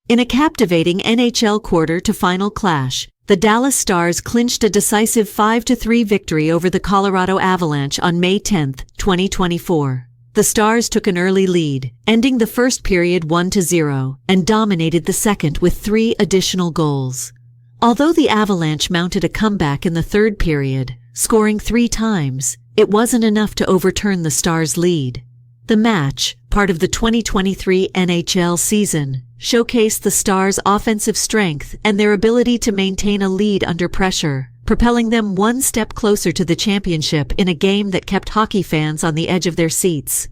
In a captivating NHL quarter-to-final clash, the Dallas Stars clinched a decisive 5-3 victory over the Colorado Avalanche on May 10, 2024. The Stars took an early lead, ending the first period 1-0, and dominated the second with 3 additional goals. Although the Avalanche mounted a comeback in the third period, scoring 3 times, it wasn't enough to overturn the Stars' lead. The match, part of the 2023 NHL season, showcased the Stars' offensive strength and their ability to maintain a lead under pressure, propelling them one step closer to the championship in a game that kept hockey fans on the edge of their seats.